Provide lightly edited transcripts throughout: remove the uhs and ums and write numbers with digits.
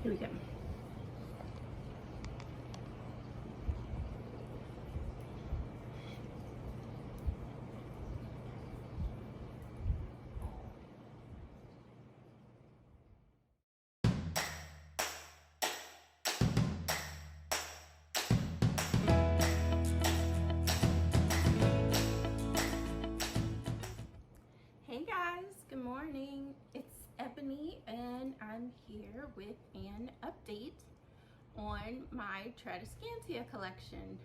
Here we go. Hey guys, good morning. It's Ebony and I'm here with an update on my Tradescantia collection.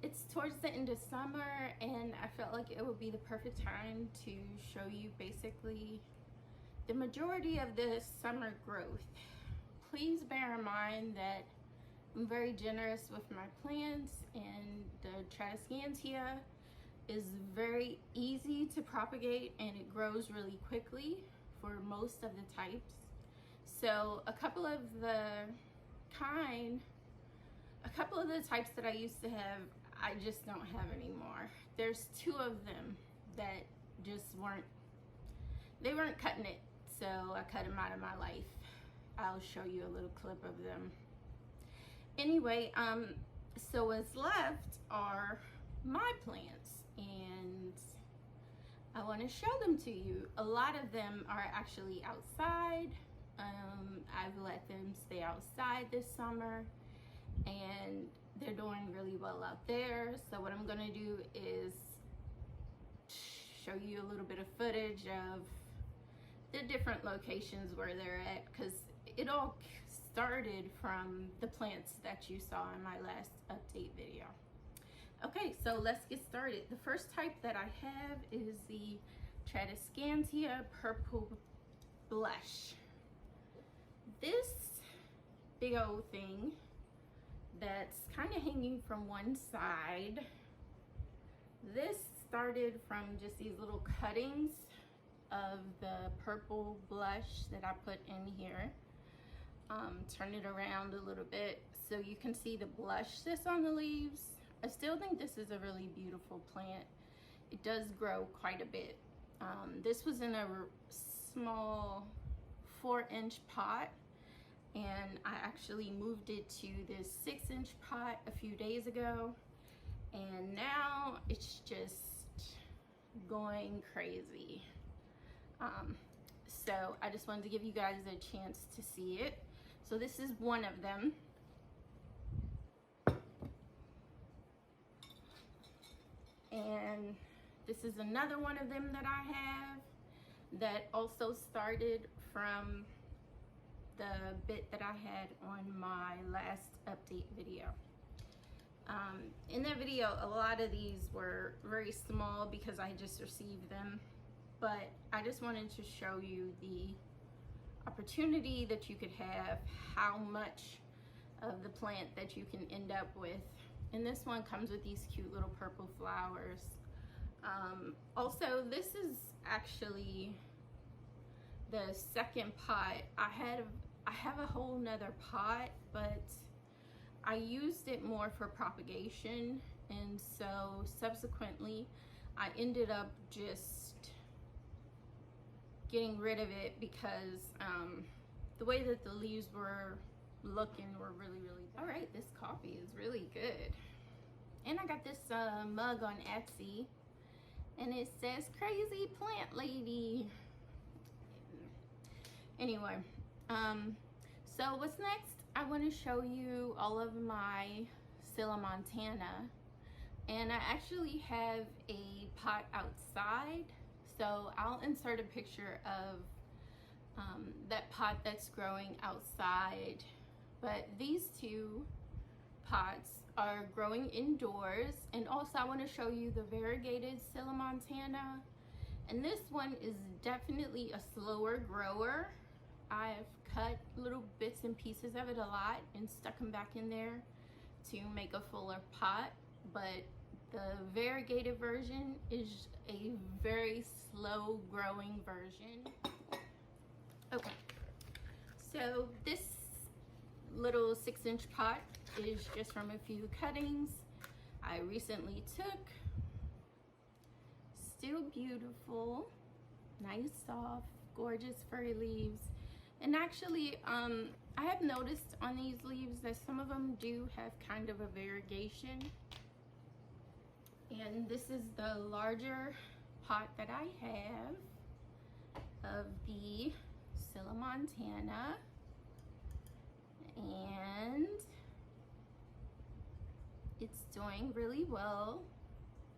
It's towards the end of summer and I felt like it would be the perfect time to show you basically the majority of the summer growth. Please bear in mind that I'm very generous with my plants, and the Tradescantia is very easy to propagate and it grows really quickly for most of the types. So a couple of the types that I used to have, I just don't have anymore. There's two of them that just weren't cutting it, so I cut them out of my life. I'll show you a little clip of them. Anyway, so what's left are my plants and I want to show them to you. A lot of them are actually outside. I've let them stay outside this summer and they're doing really well out there. So what I'm going to do is show you a little bit of footage of the different locations where they're at, because it all started from the plants that you saw in my last update video. Okay, so let's get started. The first type that I have is the Tradescantia Purple Blush. This big old thing that's kind of hanging from one side, this started from just these little cuttings of the purple blush that I put in here. Turn it around a little bit so you can see the blush that's on the leaves. I still think this is a really beautiful plant. It does grow quite a bit. This was in a small 4-inch pot and I actually moved it to this 6-inch pot a few days ago, and now it's just going crazy. So I just wanted to give you guys a chance to see it. So this is one of them. And this is another one of them that I have that also started from the bit that I had on my last update video. In that video, a lot of these were very small because I just received them, but I just wanted to show you the opportunity that you could have, how much of the plant that you can end up with. And this one comes with these cute little purple flowers. Also, this is actually the second pot. I have a whole nother pot, but I used it more for propagation, and so subsequently I ended up just getting rid of it because the way that the leaves were looking were really bad. All right, this coffee is really good. And I got this mug on Etsy and it says crazy plant lady. Anyway, so what's next? I want to show you all of my Sillamontana, and I actually have a pot outside, so I'll insert a picture of that pot that's growing outside. But these two pots are growing indoors, and also I want to show you the variegated Sillamontana, and this one is definitely a slower grower. I've cut little bits and pieces of it a lot and stuck them back in there to make a fuller pot, but the variegated version is a very slow growing version. Okay, so this little 6-inch pot is just from a few cuttings I recently took. Still beautiful, nice, soft, gorgeous furry leaves. And actually, I have noticed on these leaves that some of them do have kind of a variegation. And this is the larger pot that I have of the Sillamontana. And it's doing really well.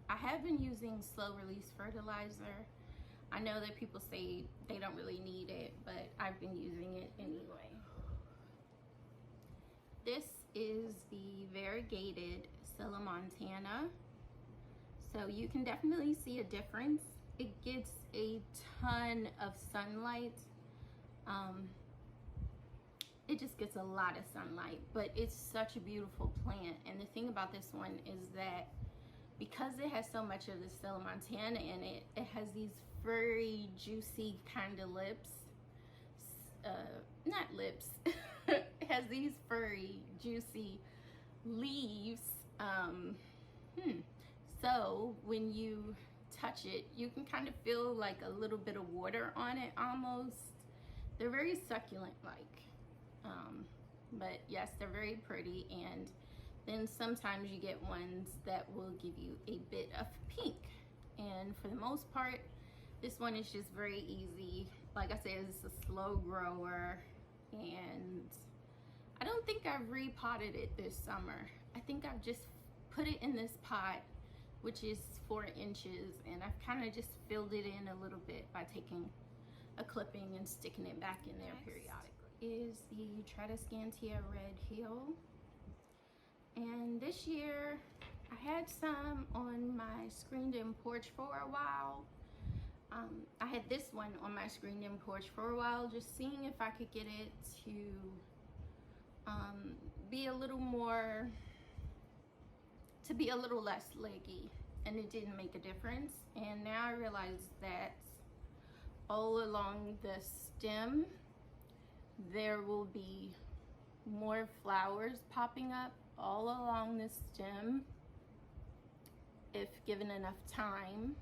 I have been using slow release fertilizer. I know that people say they don't really need it, but I've been using it anyway. This is the variegated Sillamontana. So you can definitely see a difference. It gets a ton of sunlight. It just gets a lot of sunlight, but it's such a beautiful plant. And the thing about this one is that because it has so much of the Sillamontana in it, it has these furry, juicy kind of lips. Not lips. It has these furry, juicy leaves. So when you touch it, you can kind of feel like a little bit of water on it almost. They're very succulent like. But yes, they're very pretty. And then sometimes you get ones that will give you a bit of pink. And for the most part, this one is just very easy. Like I said, it's a slow grower. And I don't think I've repotted it this summer. I think I've just put it in this pot, which is 4 inches, and I've kind of just filled it in a little bit by taking a clipping and sticking it back in there periodically. Is the Tradescantia Red Hill. And this year I had some on my screened-in porch for a while. I had this one on my screened-in porch for a while, just seeing if I could get it to be a little more, to be a little less leggy, and it didn't make a difference. And now I realize that all along the stem there will be more flowers popping up all along the stem if given enough time.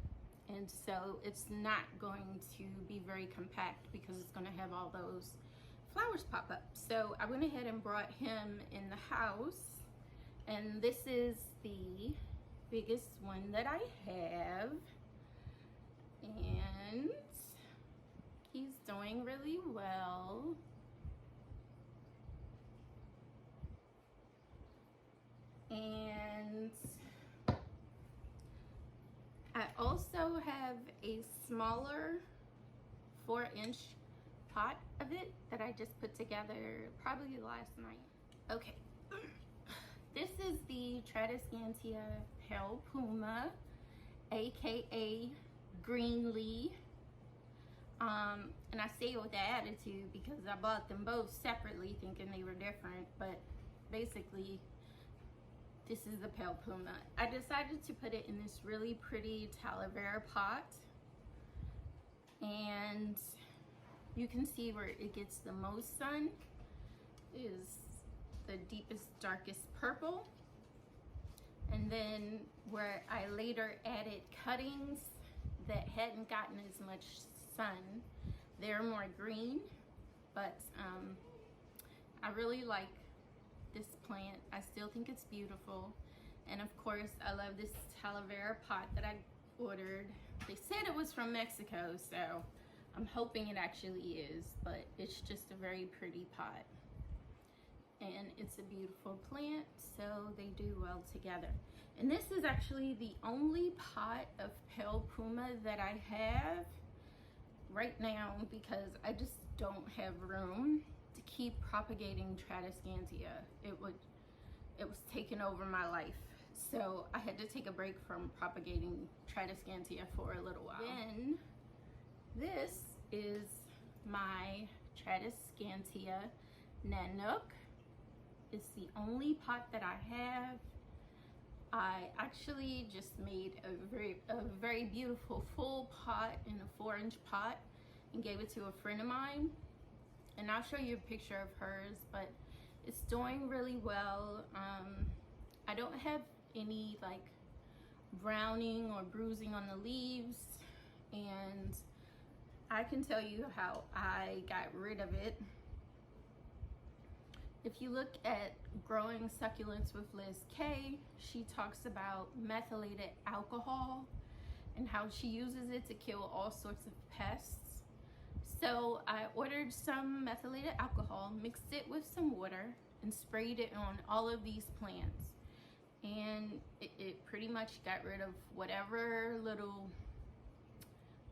And so it's not going to be very compact because it's going to have all those flowers pop up. So I went ahead and brought him in the house, and this is the biggest one that I have, and he's doing really well. And I also have a smaller 4-inch pot of it that I just put together probably last night. Okay, this is the Tradescantia Puma, aka Greenlee. And I say it with the attitude because I bought them both separately thinking they were different, but basically this is the Pale Puma. I decided to put it in this really pretty aloe vera pot, and you can see where it gets the most sun is the deepest, darkest purple. And then where I later added cuttings that hadn't gotten as much sun, they're more green. But I really like this plant. I still think it's beautiful. And of course, I love this aloe vera pot that I ordered. They said it was from Mexico, so I'm hoping it actually is, but it's just a very pretty pot. And it's a beautiful plant, so they do well together. And this is actually the only pot of Pale Puma that I have right now because I just don't have room to keep propagating Tradescantia. It was taking over my life. So I had to take a break from propagating Tradescantia for a little while. Then this is my Tradescantia Nanouk. It's the only pot that I have. I actually just made a very beautiful full pot in a 4-inch pot and gave it to a friend of mine. And I'll show you a picture of hers, but it's doing really well. I don't have any like browning or bruising on the leaves, and I can tell you how I got rid of it. If you look at Growing Succulents with Liz K, she talks about methylated alcohol and how she uses it to kill all sorts of pests. So I ordered some methylated alcohol, mixed it with some water, and sprayed it on all of these plants. And it pretty much got rid of whatever little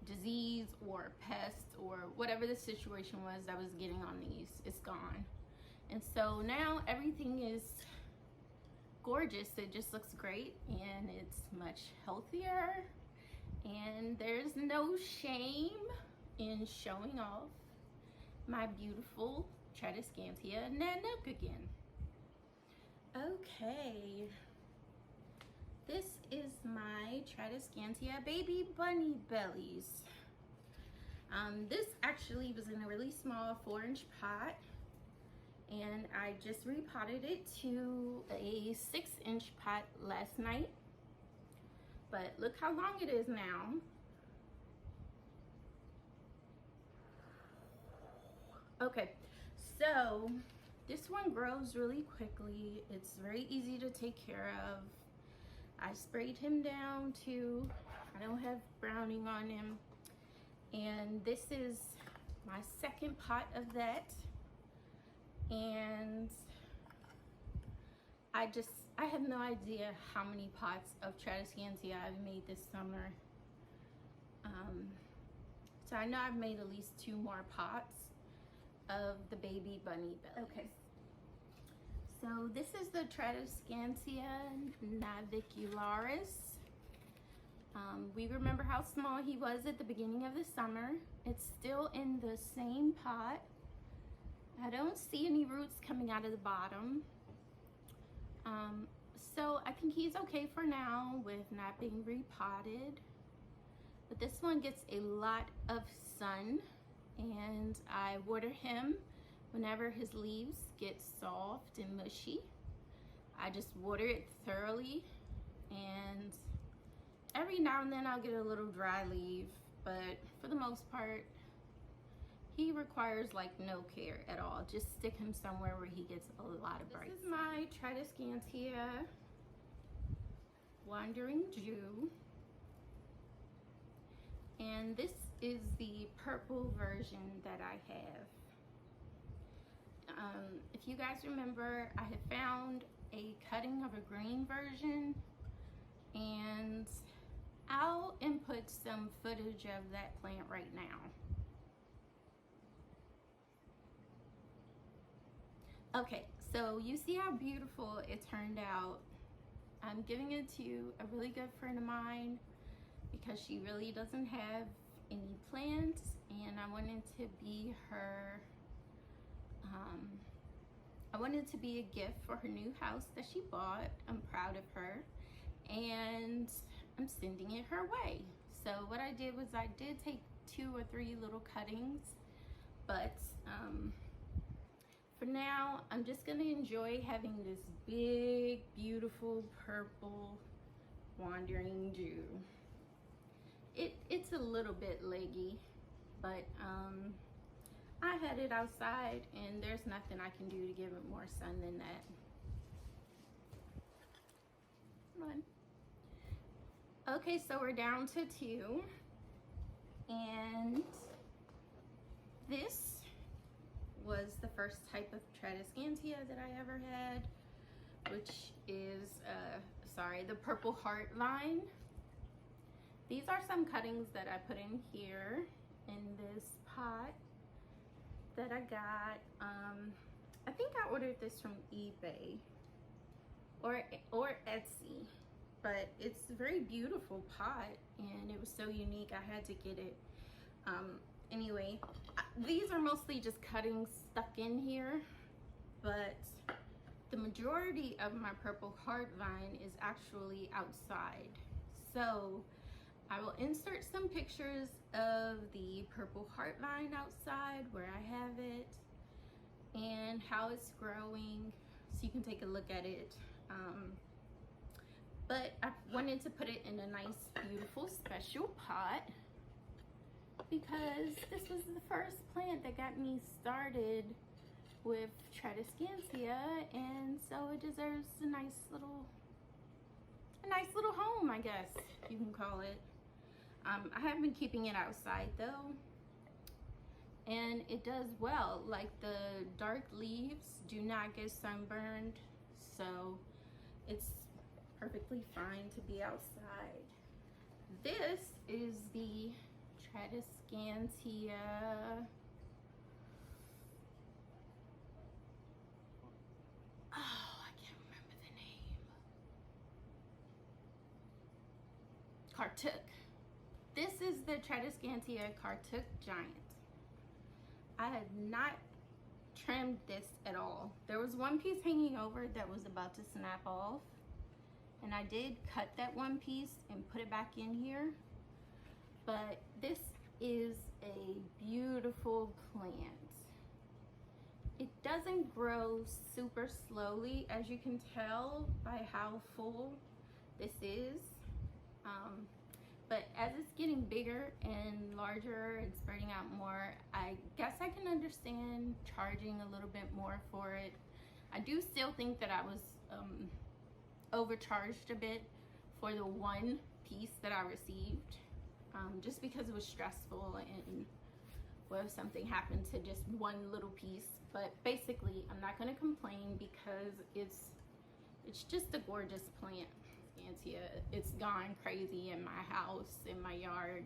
disease or pest or whatever the situation was that was getting on these. It's gone. And so now everything is gorgeous. It just looks great, and it's much healthier, and there's no shame in showing off my beautiful Tradescantia Nanouk again. Okay, this is my Tradescantia baby bunny bellies. This actually was in a really small 4-inch pot, and I just repotted it to a 6-inch pot last night. But look how long it is now. Okay, so this one grows really quickly. It's very easy to take care of. I sprayed him down too. I don't have browning on him. And this is my second pot of that. And I have no idea how many pots of Tradescantia I've made this summer. So I know I've made at least 2 more pots of the baby bunny bellies. Okay. So this is the Tradescantia Navicularis. We remember how small he was at the beginning of the summer. It's still in the same pot. I don't see any roots coming out of the bottom. So I think he's okay for now with not being repotted. But this one gets a lot of sun, and I water him whenever his leaves get soft and mushy. I just water it thoroughly, and every now and then I'll get a little dry leaf, but for the most part, he requires like no care at all. Just stick him somewhere where he gets a lot of bright. This is my Tradescantia Wandering Jew. And this is the purple version that I have. If you guys remember, I had found a cutting of a green version, and I'll input some footage of that plant right now. Okay, so you see how beautiful it turned out. I'm giving it to a really good friend of mine because she really doesn't have any plants, and I wanted to be her, I wanted to be a gift for her new house that she bought. I'm proud of her, and I'm sending it her way. So what I did was I did take 2 or 3 little cuttings, but for now, I'm just gonna enjoy having this big, beautiful, purple Wandering Jew. It's a little bit leggy, but I had it outside, and there's nothing I can do to give it more sun than that. Come on. Okay, so we're down to 2, and this was the first type of Tradescantia that I ever had, which is, the Purple Heart line. These are some cuttings that I put in here in this pot that I got. I think I ordered this from eBay or Etsy, but it's a very beautiful pot, and it was so unique I had to get it. Anyway, these are mostly just cuttings stuck in here, but the majority of my Purple Heart vine is actually outside. So I will insert some pictures of the Purple Heart vine outside where I have it and how it's growing, so you can take a look at it. But I wanted to put it in a nice, beautiful, special pot because this was the first plant that got me started with Tradescantia, and so it deserves a nice little home, I guess you can call it. I have been keeping it outside though, and it does well. Like, the dark leaves do not get sunburned, so it's perfectly fine to be outside. This is the Tradescantia Kartuk. This is the Tradescantia Kartuk Giant. I had not trimmed this at all. There was one piece hanging over that was about to snap off, and I did cut that one piece and put it back in here. But this is a beautiful plant. It doesn't grow super slowly, as you can tell by how full this is. But as it's getting bigger and larger and spreading out more, I guess I can understand charging a little bit more for it. I do still think that I was overcharged a bit for the one piece that I received, just because it was stressful and what if something happened to just one little piece. But basically, I'm not going to complain because it's just a gorgeous plant. It's gone crazy in my house, in my yard,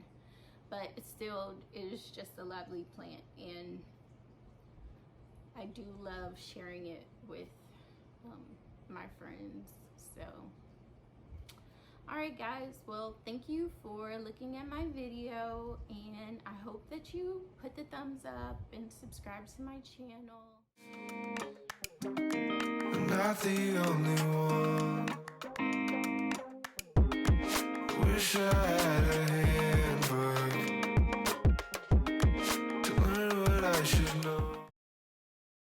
but it still is just a lovely plant, and I do love sharing it with my friends. So alright guys, well, thank you for looking at my video, and I hope that you put the thumbs up and subscribe to my channel. I'm not the only one. Wish I had a handbook to learn what I should